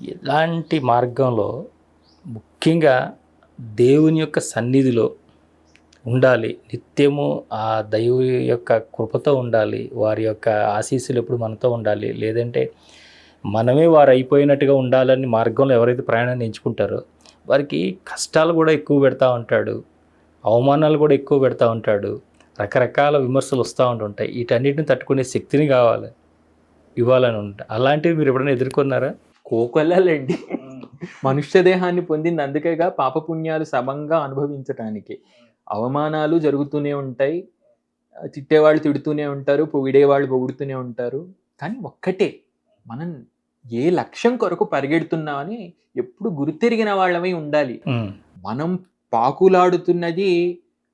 ఇలాంటి మార్గంలో ముఖ్యంగా దేవుని యొక్క సన్నిధిలో ఉండాలి. నిత్యము ఆ దైవం యొక్క కృపతో ఉండాలి. వారి యొక్క ఆశీస్సులు ఎప్పుడు మనతో ఉండాలి. లేదంటే మనమే వారు అయిపోయినట్టుగా ఉండాలని మార్గంలో ఎవరైతే ప్రయాణాన్ని ఎంచుకుంటారో వారికి కష్టాలు కూడా ఎక్కువ పెడతా ఉంటాడు. అవమానాలు కూడా ఎక్కువ పెడతా ఉంటాడు. రకరకాల విమర్శలు వస్తూ ఉంటుంటాయి. వీటన్నిటిని తట్టుకునే శక్తిని ఇవ్వాలని ఉంటాయి. అలాంటివి మీరు ఎప్పుడైనా ఎదుర్కొన్నారా? కోకొల్లాలండి. మనుష్య దేహాన్ని పొందింది అందుకేగా పాపపుణ్యాలు సమంగా అనుభవించటానికి. అవమానాలు జరుగుతూనే ఉంటాయి, తిట్టేవాళ్ళు తిడుతూనే ఉంటారు, పొగిడేవాళ్ళు పొగుడుతూనే ఉంటారు. కానీ ఒక్కటే, మనం ఏ లక్ష్యం కొరకు పరిగెడుతున్నామని ఎప్పుడు గుర్తెరిగిన వాళ్ళమై ఉండాలి. మనం పాకులాడుతున్నది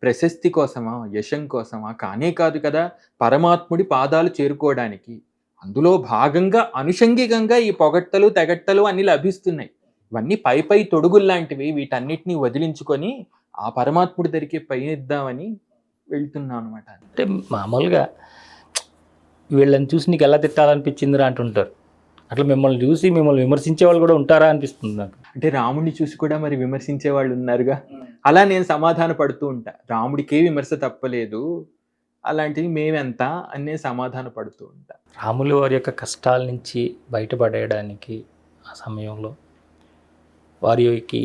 ప్రశస్తి కోసమా, యశం కోసమా? కానే కాదు కదా, పరమాత్ముడి పాదాలు చేరుకోవడానికి. అందులో భాగంగా అనుషంగికంగా ఈ పొగట్టలు తెగట్టలు అన్ని లభిస్తున్నాయి. ఇవన్నీ పై తొడుగుల్లాంటివి. వీటన్నిటిని వదిలించుకొని ఆ పరమాత్ముడి దగ్గరికి పయనిద్దామని వెళ్తున్నాం అనమాట. అంటే మామూలుగా వీళ్ళని చూసి నీకు ఎలా తిట్టాలనిపించిందిరా అంటుంటారు. అట్లా మిమ్మల్ని చూసి మిమ్మల్ని విమర్శించే వాళ్ళు కూడా ఉంటారా అనిపిస్తుంది నాకు. అంటే రాముడిని చూసి కూడా మరి విమర్శించే వాళ్ళు ఉన్నారుగా. అలా నేను సమాధాన పడుతూ ఉంటా. రాముడికే విమర్శ తప్పలేదు, అలాంటివి మేమెంత అని నేను సమాధాన పడుతూ ఉంటా. రాములు వారి యొక్క కష్టాల నుంచి బయటపడేయడానికి ఆ సమయంలో వారికి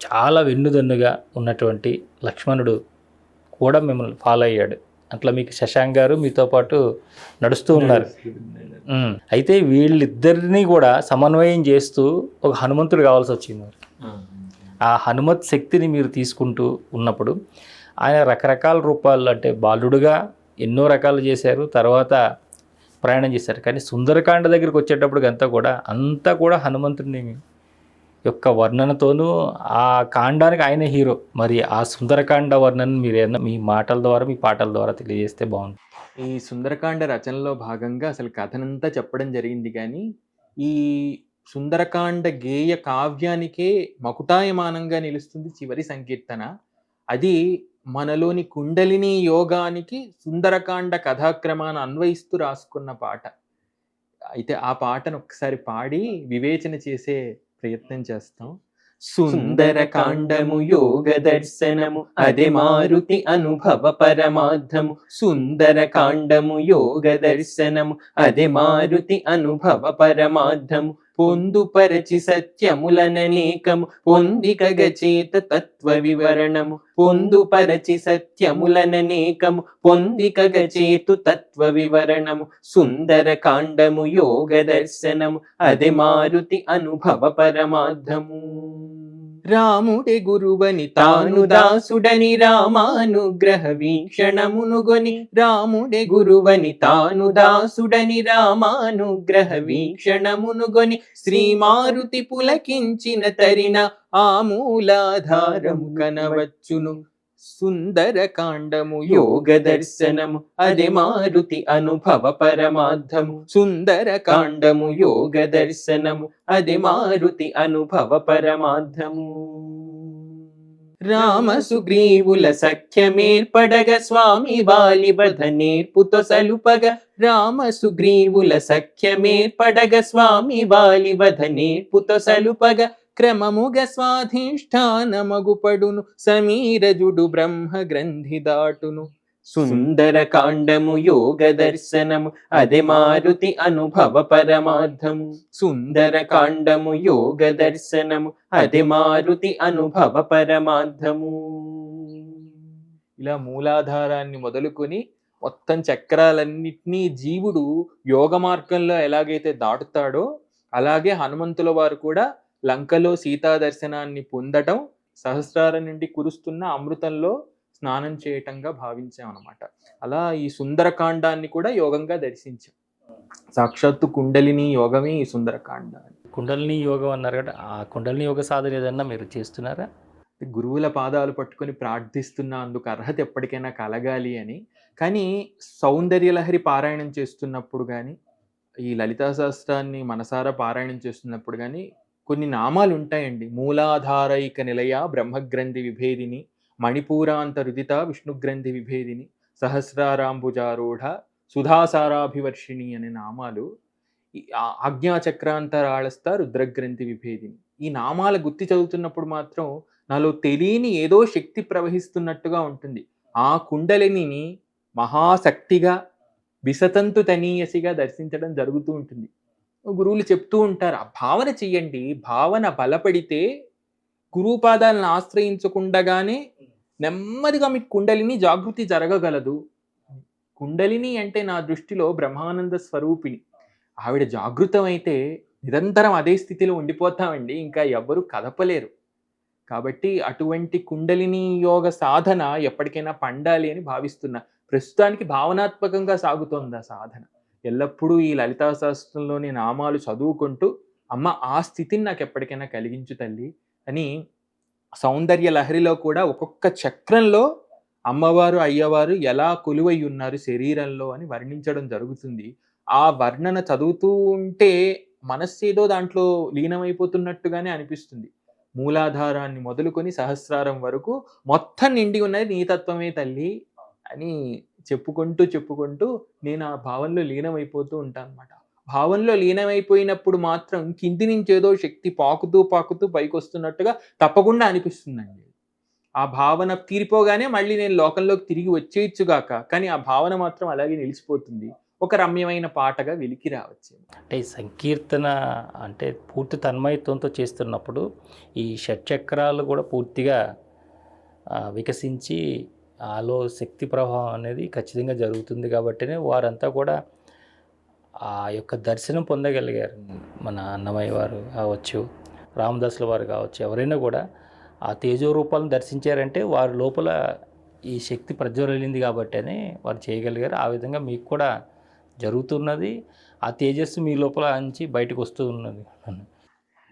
చాలా వెన్నుదన్నుగా ఉన్నటువంటి లక్ష్మణుడు కూడా మిమ్మల్ని ఫాలో అయ్యాడు. అట్లా మీకు శశాంక్ గారు మీతో పాటు నడుస్తూ ఉన్నారు. అయితే వీళ్ళిద్దరినీ కూడా సమన్వయం చేస్తూ ఒక హనుమంతుడు కావాల్సి వచ్చింది. ఆ హనుమత్ శక్తిని మీరు తీసుకుంటూ ఉన్నప్పుడు ఆయన రకరకాల రూపాలు, అంటే బాలుడుగా ఎన్నో రకాలు చేశారు, తర్వాత ప్రయాణం చేశారు. కానీ సుందరకాండ దగ్గరికి వచ్చేటప్పటికి అంతా కూడా హనుమంతుడిని యొక్క వర్ణనతోనూ ఆ కాండానికి ఆయన హీరో. మరి ఆ సుందరకాండ వర్ణన మీరు ఏమన్నా మీ మాటల ద్వారా మీ పాటల ద్వారా తెలియజేస్తే బాగుంటుంది. ఈ సుందరకాండ రచనలో భాగంగా అసలు కథనంతా చెప్పడం జరిగింది. కానీ ఈ సుందరకాండ గేయ కావ్యానికే మకుటాయమానంగా నిలుస్తుంది చివరి సంకీర్తన. అది మనలోని కుండలిని యోగానికి సుందరకాండ కథాక్రమాన్ని అన్వయిస్తూ రాసుకున్న పాట. అయితే ఆ పాటను ఒకసారి పాడి వివేచన చేసే ప్రయత్నం చేస్తాం. సుందరకాండము యోగ దర్శనము అదే మారుతి అనుభవ పరమార్థము. సుందరకాండము యోగ దర్శనము అదే మారుతి అనుభవ పరమార్థము. పొందుపరచి సత్యములననేకము పొందికగచేత తత్వ వివరణము. పొందుపరచి సత్యములననేకము పొందికగచేతు తత్వ వివరణము. సుందరకాండము యోగ దర్శనము అదే మారుతి అనుభవ పరమార్థము. రాముడే గురువని తాను దాసుడని రామానుగ్రహ వీక్షణమునుగొని. రాముడే గురువని తాను దాసుడని రామానుగ్రహ వీక్షణమునుగొని. శ్రీ మారుతి పులకించిన తరిన ఆమూలాధారము కనవచ్చును. సుందరకాండము యోగ దర్శనము అదే మారుతి అనుభవ పరమార్థము. సుందరకాండము యోగ దర్శనము అదే మారుతి అనుభవ పరమార్థము. రామ సుగ్రీవుల సఖ్యమేర్పడగ స్వామి వాలి వధ నేర్పుతో సలుపగ. రామ సుగ్రీవుల సఖ్యమేర్పడగ స్వామి వాలి వధ నేర్పుతో సలుపగ. క్రమముగ స్వాధిష్ఠానమగుపడును సమీరజుడు బ్రహ్మ గ్రంథి దాటును. సుందరకాండము యోగ దర్శనము అదే మారుతి అనుభవ పరమార్థము. సుందరకాండము యోగ దర్శనము అదే మారుతి అనుభవ పరమార్థము. ఇలా మూలాధారాన్ని మొదలుకొని మొత్తం చక్రాలన్నిటినీ జీవుడు యోగ మార్గంలో ఎలాగైతే దాటుతాడో అలాగే హనుమంతుల వారు కూడా లంకలో సీతా దర్శనాన్ని పొందటం, సహస్రారం నుండి కురుస్తున్న అమృతంలో స్నానం చేయటంగా భావించాం అనమాట. అలా ఈ సుందరకాండాన్ని కూడా యోగంగా దర్శించాం. సాక్షాత్తు కుండలిని యోగమే ఈ సుందరకాండ. కుండలిని యోగం అన్నారు కదా, ఆ కుండలిని యోగ సాధన ఏదన్నా మీరు చేస్తున్నారా? గురువుల పాదాలు పట్టుకొని ప్రార్థిస్తున్నా, అందుకు అర్హత ఎప్పటికైనా కలగాలి అని. కానీ సౌందర్యలహరి పారాయణం చేస్తున్నప్పుడు కానీ, ఈ లలితా శాస్త్రాన్ని మనసారా పారాయణం చేస్తున్నప్పుడు కానీ కొన్ని నామాలు ఉంటాయండి. మూలాధారైక నిలయ బ్రహ్మగ్రంథి విభేదిని, మణిపూరాంత రుదిత విష్ణుగ్రంథి విభేదిని, సహస్రారాంబుజారూఢ సుధాసారాభివర్షిణి అనే నామాలు. ఆజ్ఞాచక్రాంతరాళస్థ రుద్రగ్రంథి విభేదిని. ఈ నామాల గుర్తి చదువుతున్నప్పుడు మాత్రం నాలో తెలియని ఏదో శక్తి ప్రవహిస్తున్నట్టుగా ఉంటుంది. ఆ కుండలిని మహాశక్తిగా విసతంతు తనీయసిగా దర్శించడం జరుగుతూ ఉంటుంది. గురువులు చెప్తూ ఉంటారు, ఆ భావన చెయ్యండి. భావన బలపడితే గురుపాదాలను ఆశ్రయించకుండగానే నెమ్మదిగా మీకు కుండలిని జాగృతి జరగగలదు. కుండలిని అంటే నా దృష్టిలో బ్రహ్మానంద స్వరూపిణి. ఆవిడ జాగృతం అయితే నిరంతరం అదే స్థితిలో ఉండిపోతామండి, ఇంకా ఎవ్వరూ కదపలేరు. కాబట్టి అటువంటి కుండలిని యోగ సాధన ఎప్పటికైనా పండాలి అని భావిస్తున్నా. ప్రస్తుతానికి భావనాత్మకంగా సాగుతోంది ఆ సాధన. ఎల్లప్పుడూ ఈ లలితా సహస్రంలోని నామాలు చదువుకుంటూ, అమ్మ ఆ స్థితిని నాకు ఎప్పటికైనా కలిగించు తల్లి అని సౌందర్య లహరిలో కూడా ఒక్కొక్క చక్రంలో అమ్మవారు అయ్యవారు ఎలా కొలువై ఉన్నారు శరీరంలో అని వర్ణించడం జరుగుతుంది. ఆ వర్ణన చదువుతూ ఉంటే మనస్సేదో దాంట్లో లీనమైపోతున్నట్టుగానే అనిపిస్తుంది. మూలాధారాన్ని మొదలుకొని సహస్రారం వరకు మొత్తం నిండి ఉన్నది నీ తత్వమే తల్లి అని చెప్పుకుంటూ నేను ఆ భావంలో లీనమైపోతూ ఉంటాను అనమాట. భావంలో లీనమైపోయినప్పుడు మాత్రం కింది నుంచి ఏదో శక్తి పాకుతూ పైకి వస్తున్నట్టుగా తప్పకుండా అనిపిస్తుందండి. ఆ భావన తీరిపోగానే మళ్ళీ నేను లోకంలోకి తిరిగి వచ్చేయచ్చుగాక, కానీ ఆ భావన మాత్రం అలాగే నిలిచిపోతుంది. ఒక రమ్యమైన పాటగా వెలికి రావచ్చు. అంటే ఈ సంకీర్తన అంటే పూర్తి తన్మయత్వంతో చేస్తున్నప్పుడు ఈ షట్చక్రాలు కూడా పూర్తిగా వికసించి ఆలో శక్తి ప్రభావం అనేది ఖచ్చితంగా జరుగుతుంది. కాబట్టినే వారంతా కూడా ఆ యొక్క దర్శనం పొందగలిగారు. మన అన్నమయ్య వారు కావచ్చు, రామదాసుల వారు కావచ్చు, ఎవరైనా కూడా ఆ తేజో రూపాలను దర్శించారంటే వారి లోపల ఈ శక్తి ప్రజ్వలింది కాబట్టనే వారు చేయగలిగారు. ఆ విధంగా మీకు కూడా జరుగుతున్నది. ఆ తేజస్సు మీ లోపల నుంచి బయటకు వస్తూ ఉన్నది.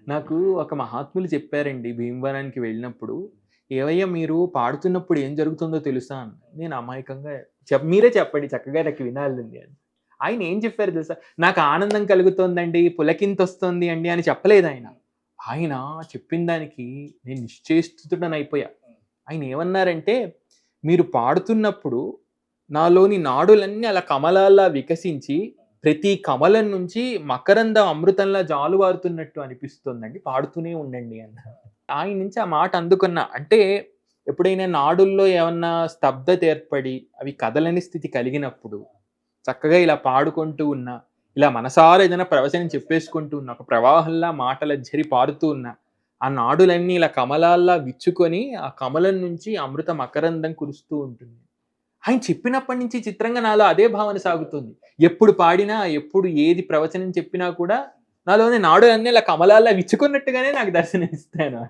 నాకు ఒక మహాత్ములు చెప్పారండి భీమవరానికి వెళ్ళినప్పుడు, ఏవయ్యా మీరు పాడుతున్నప్పుడు ఏం జరుగుతుందో తెలుసా అని. నేను అమాయకంగా మీరే చెప్పండి చక్కగా నాకు వినాలండి అని. ఆయన ఏం చెప్పారు తెలుసా, నాకు ఆనందం కలుగుతోందండి, పులకింత వస్తుంది అండి అని చెప్పలేదు ఆయన. ఆయన చెప్పిన దానికి నేను నిశ్చేష్టుడనైపోయా. ఆయన ఏమన్నారంటే, మీరు పాడుతున్నప్పుడు నాలోని నాడులన్నీ అలా కమలాల్లా వికసించి ప్రతి కమలం నుంచి మకరంద అమృతంలా జాలువారుతున్నట్టు అనిపిస్తుందండి, పాడుతూనే ఉండండి అన్నారు. ఆయన నుంచి ఆ మాట అందుకున్నా. అంటే ఎప్పుడైనా నాడుల్లో ఏమన్నా స్తబ్దత ఏర్పడి అవి కదలని స్థితి కలిగినప్పుడు చక్కగా ఇలా పాడుకుంటూ ఉన్నా, ఇలా మనసారా ఏదైనా ప్రవచనం చెప్పేసుకుంటూ ఉన్నా, ఒక ప్రవాహంలా మాటల జరి పారుతూ ఉన్నా, ఆ నాడులన్నీ ఇలా కమలాల్లా విచ్చుకొని ఆ కమలం నుంచి అమృత మకరందం కురుస్తూ ఉంటుంది. ఆయన చెప్పినప్పటి నుంచి చిత్రంగా నాలో అదే భావన సాగుతుంది. ఎప్పుడు పాడినా, ఎప్పుడు ఏది ప్రవచనం చెప్పినా కూడా నాలోని నాడులన్నీ ఇలా కమలాల్లా విచ్చుకున్నట్టుగానే నాకు దర్శనమిస్తాను.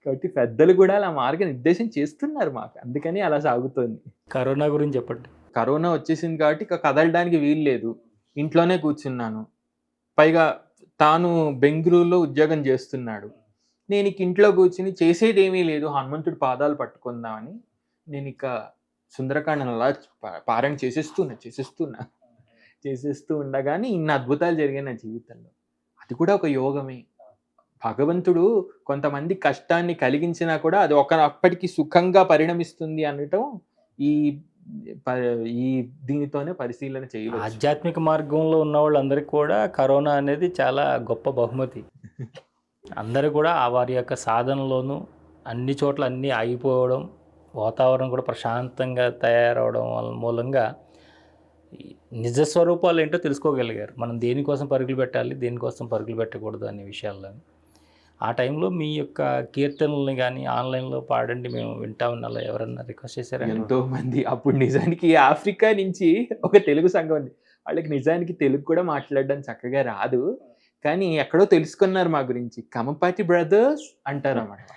కాబట్టి పెద్దలు కూడా అలా మార్గనిర్దేశం చేస్తున్నారు మాకు. అందుకని అలా సాగుతోంది. కరోనా గురించి చెప్పండి. కరోనా వచ్చేసింది కాబట్టి ఇక కదలడానికి వీలు లేదు. ఇంట్లోనే కూర్చున్నాను. పైగా తాను బెంగుళూరులో ఉద్యోగం చేస్తున్నాడు. నేను ఇక ఇంట్లో కూర్చుని చేసేదేమీ లేదు, హనుమంతుడి పాదాలు పట్టుకుందామని నేను ఇక సుందరకాండను అలా పారాయణ చేసేస్తూ ఉండగానే ఇన్ని అద్భుతాలు జరిగాయి నా జీవితంలో. అది కూడా ఒక యోగమే. భగవంతుడు కొంతమంది కష్టాన్ని కలిగించినా కూడా అది అప్పటికి సుఖంగా పరిణమిస్తుంది అనటం ఈ దీనితోనే పరిశీలన చేయవచ్చు. ఆధ్యాత్మిక మార్గంలో ఉన్న వాళ్ళందరికీ కూడా కరోనా అనేది చాలా గొప్ప బహుమతి. అందరూ కూడా వారి యొక్క సాధనలోనూ అన్ని చోట్ల అన్నీ ఆగిపోవడం, వాతావరణం కూడా ప్రశాంతంగా తయారవడం మూలంగా నిజస్వరూపాలు ఏంటో తెలుసుకోగలిగారు. మనం దేనికోసం పరుగులు పెట్టాలి, దేనికోసం పరుగులు పెట్టకూడదు అనే విషయాల్లో. ఆ టైంలో మీ యొక్క కీర్తనల్ని కానీ ఆన్లైన్లో పాడండి మేము వింటామని అలా ఎవరన్నా రిక్వెస్ట్ చేశారా? ఎంతోమంది. అప్పుడు నిజానికి ఆఫ్రికా నుంచి ఒక తెలుగు సంఘం ఉంది. వాళ్ళకి నిజానికి తెలుగు కూడా మాట్లాడడం చక్కగా రాదు, కానీ ఎక్కడో తెలుసుకున్నారు మా గురించి. కమపాటి బ్రదర్స్ అంటారు అన్నమాట.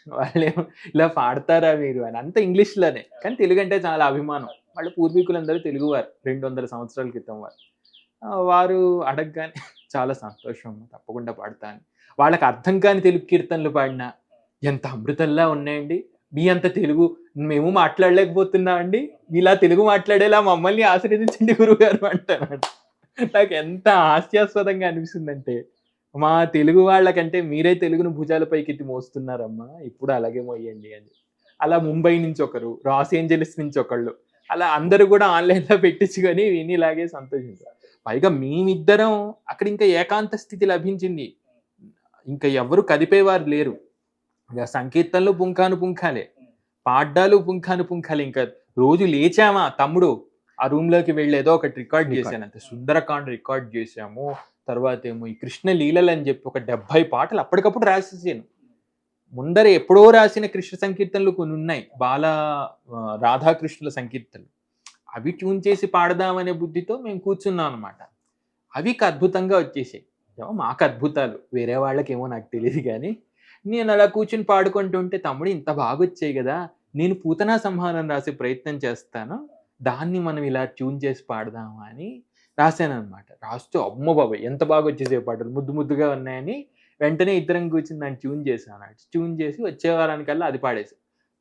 వాళ్ళేమో ఇలా పాడతారా మీరు అని, అంత ఇంగ్లీష్లోనే, కానీ తెలుగు అంటే చాలా అభిమానం. వాళ్ళ పూర్వీకులందరూ తెలుగువారు, 200 సంవత్సరాల క్రితం వారు అడగగానే చాలా సంతోషం, తప్పకుండా పాడతాను. వాళ్ళకి అర్థం కాని తెలుగు కీర్తనలు పాడినా ఎంత అమృతంలా ఉన్నాయండి. మీ అంత తెలుగు మేము మాట్లాడలేకపోతున్నా అండి, మీలా తెలుగు మాట్లాడేలా మమ్మల్ని ఆశీర్వదించండి గురువుగారు అంటారు. నాకు ఎంత హాస్యాస్పదంగా అనిపిస్తుందంటే, మా తెలుగు వాళ్ళకంటే మీరే తెలుగును భుజాలపైకి ఎత్తి మోస్తున్నారమ్మా, ఇప్పుడు అలాగే మోయండి అని. అలా ముంబై నుంచి ఒకరు, లాస్ ఏంజలీస్ నుంచి ఒకళ్ళు, అలా అందరూ కూడా ఆన్లైన్లో పెట్టించుకొని వినిలాగే సంతోషించారు. పైగా మేమిద్దరం అక్కడ ఇంకా ఏకాంత స్థితి లభించింది. ఇంకా ఎవరు కదిపేవారు లేరు. ఇక సంకీర్తనలు పుంఖాను పుంఖాలే, పాడ్డాలు పుంఖాను పుంఖాలే. ఇంకా రోజు లేచామా తమ్ముడు ఆ రూమ్ లోకి వెళ్ళి ఏదో ఒకటి రికార్డ్ చేశాను అంతే. సుందరకాండ రికార్డ్ చేశాము. తర్వాత ఏమో ఈ కృష్ణ లీలలు అని చెప్పి ఒక 70 పాటలు అప్పటికప్పుడు రాసేసాను. ముందర ఎప్పుడో రాసిన కృష్ణ సంకీర్తనలు కొన్ని ఉన్నాయి, రాధాకృష్ణుల సంకీర్తనలు. అవి ట్యూన్ చేసి పాడదామనే బుద్ధితో మేము కూర్చున్నాం అనమాట. అవి అద్భుతంగా వచ్చేసాయి. ఏమో మాకు అద్భుతాలు, వేరే వాళ్ళకేమో నాకు తెలియదు. కానీ నేను అలా కూర్చుని పాడుకుంటుంటే, తమ్ముడు ఇంత బాగా వచ్చాయి కదా, నేను పూతనా సంహారం రాసే ప్రయత్నం చేస్తాను, దాన్ని మనం ఇలా ట్యూన్ చేసి పాడదామా అని రాశాను అనమాట. రాస్తూ అమ్మ బాబాయ్ ఎంత బాగా వచ్చేసే పాటలు, ముద్దు ముద్దుగా ఉన్నాయని వెంటనే ఇద్దరం కూర్చుని దాన్ని ట్యూన్ చేశాను. ట్యూన్ చేసి వచ్చే వారానికల్లా అది పాడేసి,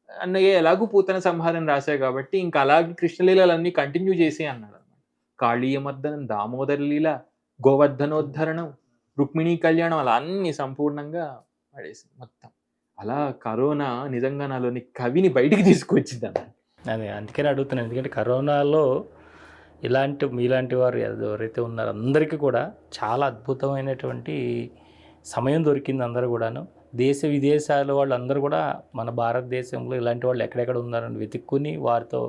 అన్నయ్య ఎలాగూ పూతన సంహారం రాశావు కాబట్టి ఇంకా అలాగే కృష్ణలీలలన్నీ కంటిన్యూ చేసి అన్నాడు అనమాట. కాళీయమర్దనం, దామోదర లీల, గోవర్ధనోద్ధరణం, రుక్మిణీ కళ్యాణం, అలా అన్ని సంపూర్ణంగా పడేసి మొత్తం. అలా కరోనా నిజంగా నాలోని కవిని బయటికి తీసుకొచ్చింది అన్నమాట. అదే అందుకని అడుగుతున్నాను. ఎందుకంటే కరోనాలో మీలాంటి వారు ఎవరైతే ఉన్నారో అందరికీ కూడా చాలా అద్భుతమైనటువంటి సమయం దొరికింది. అందరూ కూడాను దేశ విదేశాల వాళ్ళు అందరూ కూడా మన భారతదేశంలో ఇలాంటి వాళ్ళు ఎక్కడెక్కడ ఉన్నారని వెతుక్కుని వారితో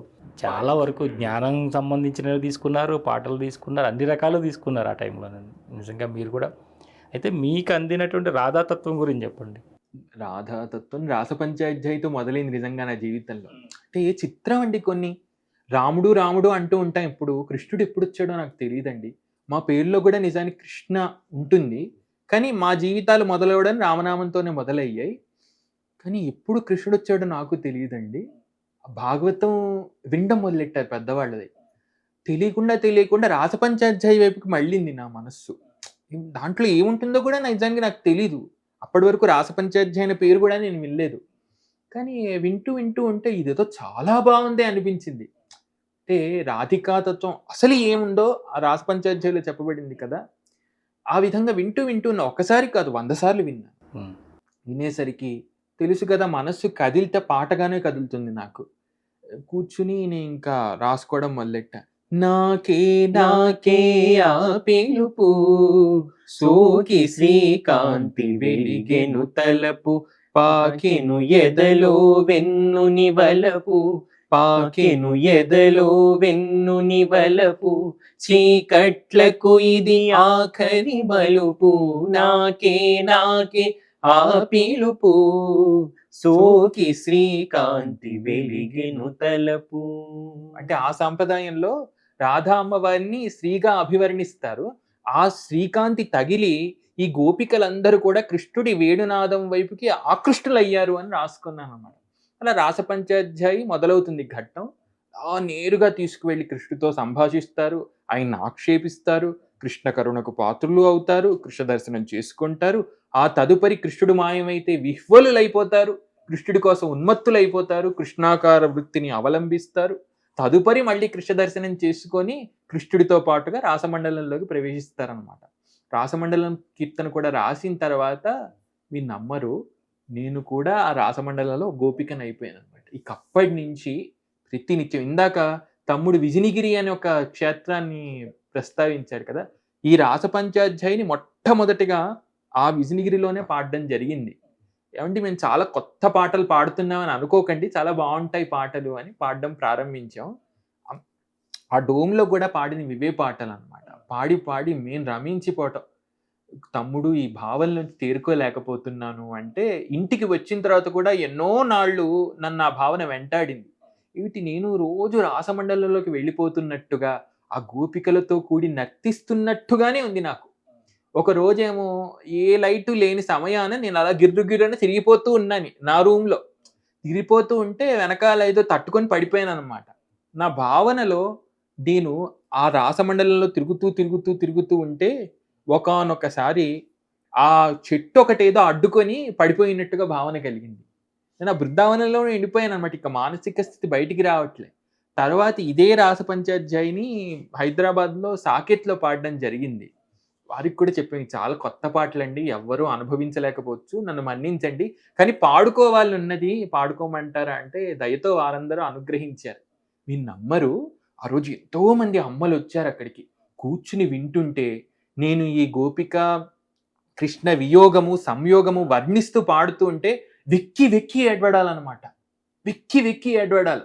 చాలా వరకు జ్ఞానం సంబంధించినవి తీసుకున్నారు, పాటలు తీసుకున్నారు, అన్ని రకాలు తీసుకున్నారు ఆ టైంలో. నిజంగా మీరు కూడా. అయితే మీకు అందినటువంటి రాధాతత్వం గురించి చెప్పండి. రాధాతత్వం రాసపంచాధ్యాయితో మొదలైంది నిజంగా నా జీవితంలో. అంటే చిత్రం అండి, కొన్ని రాముడు రాముడు అంటూ ఉంటాం. ఇప్పుడు కృష్ణుడు ఎప్పుడు వచ్చాడో నాకు తెలియదండి. మా పేరులో కూడా నిజానికి కృష్ణ ఉంటుంది, కానీ మా జీవితాలు మొదలవడం రామనామంతోనే మొదలయ్యాయి. కానీ ఎప్పుడు కృష్ణుడు వచ్చాడో నాకు తెలియదండి. భాగవతం వినడం మొదలెట్టారు పెద్దవాళ్ళది. తెలియకుండా రాసపంచాధ్యాయి వైపుకి మళ్ళింది నా మనస్సు. దాంట్లో ఏముంటుందో కూడా నిజానికి నాకు తెలీదు. అప్పటి వరకు రాసపంచాధ్యాయ పేరు కూడా నేను వినలేదు. కానీ వింటూ ఉంటే ఇదేదో చాలా బాగుంది అనిపించింది. అంటే రాధికాతత్వం అసలు ఏముందో ఆ రాసపంచాధ్యాయులో చెప్పబడింది కదా, ఆ విధంగా వింటూ ఒక్కసారి కాదు 100 సార్లు విన్నా. వినేసరికి తెలుసు కదా, మనస్సు కదిలితే పాటగానే కదులుతుంది నాకు. కూర్చుని నేను ఇంకా రాసుకోవడం మొదలెట్టా. నాకే ఆ పిలుపు, సోకి శ్రీకాంతి వెలిగెను తలపు, పాకెను ఎదలో వెన్నుని వలపు, పాకెను ఎదలో వెన్నుని వలపు, చీకట్లకు ఇది ఆఖరి బలుపు, నాకే ఆ పిలుపు, సోకి శ్రీకాంతి వెలిగెను తలపు. అంటే ఆ సంప్రదాయంలో రాధా అమ్మవారిని స్త్రీగా అభివర్ణిస్తారు. ఆ శ్రీకాంతి తగిలి ఈ గోపికలందరూ కూడా కృష్ణుడి వేణునాదం వైపుకి ఆకృష్టులయ్యారు అని రాసుకున్నాను అన్నమాట. అలా రాసపంచాధ్యాయి మొదలవుతుంది ఘట్టం. నేరుగా తీసుకువెళ్ళి కృష్ణుడితో సంభాషిస్తారు, ఆయన్ని ఆక్షేపిస్తారు, కృష్ణ కరుణకు పాత్రులు అవుతారు, కృష్ణ దర్శనం చేసుకుంటారు. ఆ తదుపరి కృష్ణుడు మాయమైతే విహ్వలులైపోతారు, కృష్ణుడి కోసం ఉన్మత్తులైపోతారు, కృష్ణాకార వృత్తిని అవలంబిస్తారు. తదుపరి మళ్ళీ కృష్ణ దర్శనం చేసుకొని కృష్ణుడితో పాటుగా రాసమండలంలోకి ప్రవేశిస్తారనమాట. రాసమండలం కీర్తన కూడా రాసిన తర్వాత మీరు నమ్మరు, నేను కూడా ఆ రాసమండలంలో గోపికను అయిపోయాను అనమాట. ఇక అప్పటి నుంచి ప్రతినిత్యం, ఇందాక తమ్ముడు విజయనిగిరి అనే ఒక క్షేత్రాన్ని ప్రస్తావించారు కదా, ఈ రాసపంచాధ్యాయిని మొట్టమొదటిగా ఆ విజయనిగిరిలోనే పాడడం జరిగింది. ఏమంటే మేము చాలా కొత్త పాటలు పాడుతున్నామని అనుకోకండి, చాలా బాగుంటాయి పాటలు అని పాడడం ప్రారంభించాం. ఆ డోమ్లో కూడా పాడిన ఇవే పాటలు అనమాట. పాడి మేము రమించిపోవటం. తమ్ముడు ఈ భావన నుంచి తేరుకోలేకపోతున్నాను అంటే, ఇంటికి వచ్చిన తర్వాత కూడా ఎన్నో నాళ్ళు నన్ను ఆ భావన వెంటాడింది. వీటి నేను రోజు రాసమండలంలోకి వెళ్ళిపోతున్నట్టుగా, ఆ గోపికలతో కూడి నర్తిస్తున్నట్టుగానే ఉంది నాకు. ఒక రోజేమో ఏ లైటు లేని సమయాన నేను అలా గిర్రుగిర్రని తిరిగిపోతూ ఉన్నాను నా రూమ్లో. తిరిగిపోతూ ఉంటే వెనకాల ఏదో తట్టుకొని పడిపోయాను అనమాట. నా భావనలో నేను ఆ రాసమండలంలో తిరుగుతూ ఉంటే ఒకానొకసారి ఆ చెట్టు ఒకటేదో అడ్డుకొని పడిపోయినట్టుగా భావన కలిగింది. నేను ఆ బృందావనంలోనే ఎండిపోయాను అనమాట. ఇక మానసిక స్థితి బయటికి రావట్లే. తర్వాత ఇదే రాసపంచాధ్యాయిని హైదరాబాద్లో సాకేత్లో పాడడం జరిగింది. వారికి కూడా చెప్పాను, చాలా కొత్త పాటలండి, ఎవ్వరూ అనుభవించలేకపోవచ్చు, నన్ను మన్నించండి, కానీ పాడుకోవాలన్నది పాడుకోమంటారా అంటే దయతో వారందరూ అనుగ్రహించారు. మీరు నమ్మరు, ఆ రోజు ఎంతో మంది అమ్మలు వచ్చారు అక్కడికి. కూర్చుని వింటుంటే నేను ఈ గోపిక కృష్ణ వియోగము సంయోగము వర్ణిస్తూ పాడుతూ ఉంటే వెక్కి వెక్కి ఏడవడాలన్నమాట. వెక్కి వెక్కి ఏడవడాలి.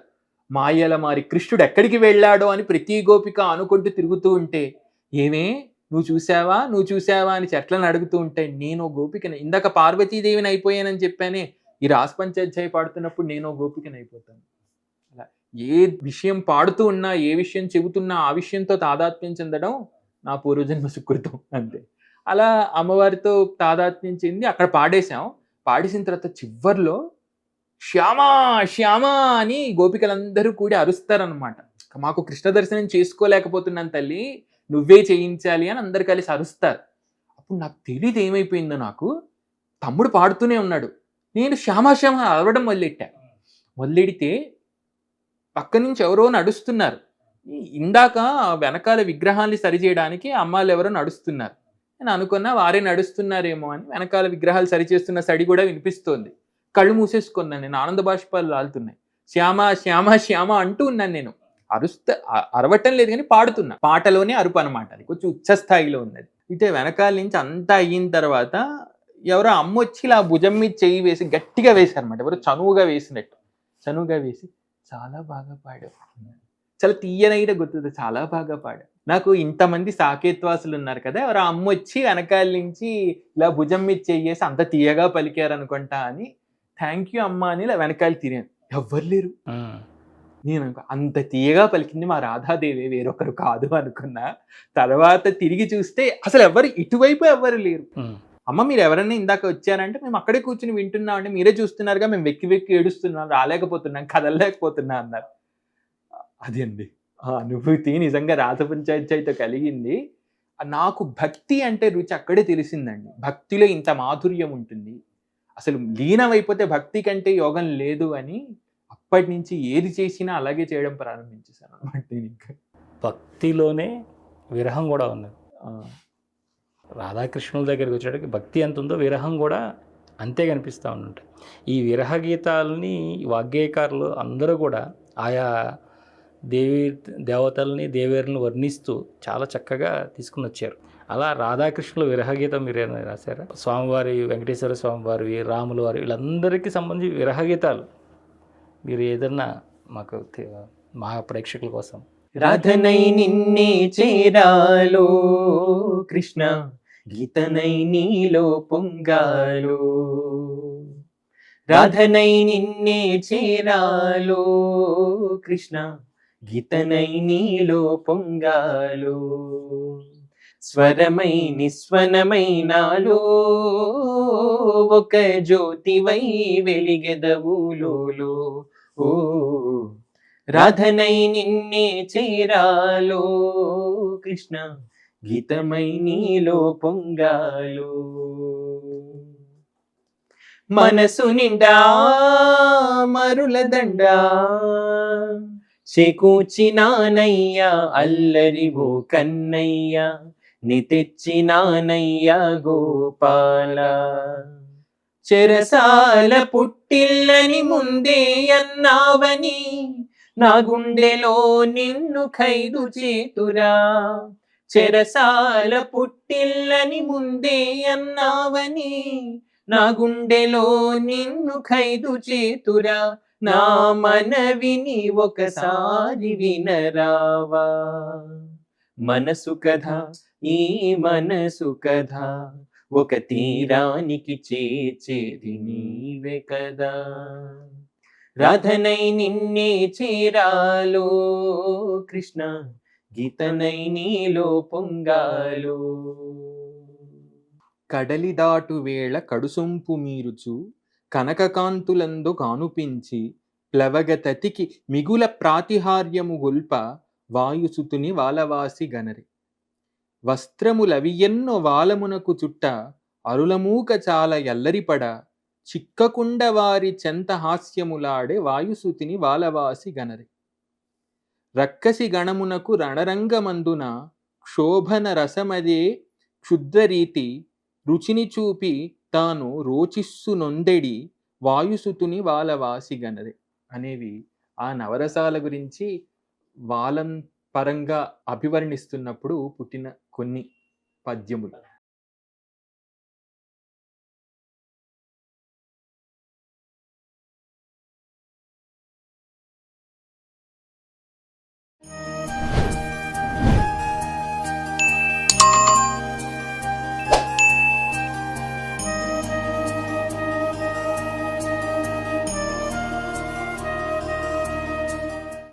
మాయల మారి కృష్ణుడు ఎక్కడికి వెళ్ళాడో అని ప్రతి గోపిక అనుకుంటూ తిరుగుతూ ఉంటే, ఏమే నువ్వు చూసావా నువ్వు చూసావా అని చెట్లను అడుగుతూ ఉంటే, నేను గోపికని ఇందాక పార్వతీదేవిని అయిపోయానని చెప్పానే, ఈ రాసపంచాధ్యాయ పాడుతున్నప్పుడు నేను గోపికని అయిపోతాను. అలా ఏ విషయం పాడుతూ ఉన్నా ఏ విషయం చెబుతున్నా ఆ విషయంతో తాదాత్మ్యం చెందడం నా పూర్వజన్మ సుకృతం అంతే. అలా అమ్మవారితో తాదాత్మ్యం చెంది అక్కడ పాడేశాం. పాడేసిన తర్వాత చివర్లో శ్యామా శ్యామా అని గోపికలందరూ కూడి అరుస్తారనమాట. మాకు కృష్ణ దర్శనం చేసుకోలేకపోతున్నాను తల్లి, నువ్వే చేయించాలి అని అందరు కలిసి అరుస్తారు. అప్పుడు నాకు తెలియదు ఏమైపోయిందో. నాకు తమ్ముడు పాడుతూనే ఉన్నాడు, నేను శ్యామా శ్యామ అరవడం మొదలెడితే పక్క నుంచి ఎవరో నడుస్తున్నారు. ఇందాక వెనకాల విగ్రహాన్ని సరిచేయడానికి అమ్మాయిలు ఎవరో నడుస్తున్నారు. నేను అనుకున్నా వారే నడుస్తున్నారేమో అని. వెనకాల విగ్రహాలు సరిచేస్తున్న సడి కూడా వినిపిస్తోంది. కళ్ళు మూసేసుకున్నాను నేను, ఆనంద బాష్పాలు రాలుతున్నాయి. శ్యామ శ్యామ శ్యామ అంటూ ఉన్నాను నేను. అరవటం లేదు కానీ పాడుతున్నా. పాటలోనే అరుపు అనమాట, అది కొంచెం ఉచ్చస్థాయిలో ఉన్నది. అయితే వెనకాల నుంచి అంతా అయిన తర్వాత ఎవరో అమ్మ వచ్చి ఇలా భుజం మీద చెయ్యి వేసి గట్టిగా వేశారనమాట. ఎవరో చనువుగా వేసినట్టు. చనువుగా వేసి చాలా బాగా పాడావు, చాలా తీయనైన గుర్తుంది, చాలా బాగా పాడావు. నాకు ఇంతమంది సాకేత్వాసులు ఉన్నారు కదా, ఎవరో అమ్మ వచ్చి వెనకాల నుంచి ఇలా భుజం మీద చెయ్యేసి అంత తీయగా పలికారు అనుకుంటా అని, థ్యాంక్ యూ అమ్మ అని ఇలా వెనకాల తిరిగాను. ఎవ్వరు లేరు. నేను అంత తీయగా పలికింది మా రాధాదేవి, వేరొకరు కాదు అనుకున్నా. తర్వాత తిరిగి చూస్తే అసలు ఎవరు ఇటువైపు ఎవ్వరు లేరు. అమ్మ మీరు ఎవరైనా ఇందాక వచ్చారంటే, మేము అక్కడే కూర్చుని వింటున్నాం అంటే, మీరే చూస్తున్నారుగా, మేము వెక్కి వెక్కి ఏడుస్తున్నాం, రాలేకపోతున్నాం, కదలలేకపోతున్నా అన్నారు. అది అండి ఆ అనుభూతి నిజంగా రాసపంచాధ్యాయతో కలిగింది. నాకు భక్తి అంటే రుచి అక్కడే తెలిసిందండి. భక్తిలో ఇంత మాధుర్యం ఉంటుంది, అసలు లీనమైపోతే భక్తి కంటే యోగం లేదు అని అప్పటి నుంచి ఏది చేసినా అలాగే చేయడం ప్రారంభించేశాను అనమాట. నేను ఇంకా భక్తిలోనే విరహం కూడా ఉన్నది. రాధాకృష్ణుల దగ్గరికి వచ్చేటప్పటికి భక్తి ఎంత ఉందో విరహం కూడా అంతే కనిపిస్తూ ఉంటుంటాయి. ఈ విరహ గీతాలని వాగ్గేయకారులు అందరూ కూడా ఆయా దేవతల్ని దేవేరులను వర్ణిస్తూ చాలా చక్కగా తీసుకుని వచ్చారు. అలా రాధాకృష్ణుల విరహగీతం మీరు ఏమైనా రాశారా? స్వామివారి, వెంకటేశ్వర స్వామివారి, రాముల వారి, వీళ్ళందరికీ సంబంధించి విరహగీతాలు మీరు ఏదన్నా మాకు మా ప్రేక్షకుల కోసం. రాధనై నిన్నే చేరాలో కృష్ణ, గీతనై నీలో పొంగాలో. రాధనై నిన్నే చేరాలో కృష్ణ, గీతనై నీలో పొంగాలో. స్వరమై నిస్వనమై నాలో ఒక జ్యోతివై వెలిగెదవులో. ఓ రాధనై నిన్నే చేరాలో కృష్ణ, గీతమై నీలో పొంగాలో. మనసు నిండా మరుల దండా చేకూర్చినానయ్యా, అల్లరివో కన్నయ్యా, ని తెచ్చినానయ్యా గోపాల. చెరసాల పుట్టిల్లని ముందే అన్నావని, నా గుండెలో నిన్ను ఖైదు చేతురా. చెరసాల పుట్టిల్లని ముందే అన్నావని, నా గుండెలో నిన్ను ఖైదు చేతురా. నా మనవిని ఒకసారి వినరావా. మనసు కథ ఈ మనసు కథ, ఒక తీరానికి చేర్చేది నీవే కదా. రాధనై నిన్నే చేరాలో కృష్ణ, గీతనై నీలో పొంగాలో. కడలి దాటు వేళ కడుసొంపు మీరుచు, కనకకాంతులందు కానుపించి, ప్లవగతతికి మిగుల ప్రాతిహార్యము గొల్ప, వాయుసుతుని వాలవాసి గనరి. వస్త్రములవియన్నో వాలమునకు చుట్ట, అరులమూక చాలా ఎల్లరిపడ, చిక్కకుండ వారి చెంత హాస్యములాడే వాయుసుతిని వాలవాసి గనరి. రక్కసి గణమునకు రణరంగమందున క్షోభన రసమదే క్షుద్రరీతి, రుచిని చూపి తాను రోచిస్సు నొందెడి, వాయుసుతుని వాలవాసి గనరి అనేవి ఆ నవరసాల గురించి. వాలం పరంగా అభివర్ణిస్తున్నప్పుడు పుట్టిన కొన్ని పద్యములు.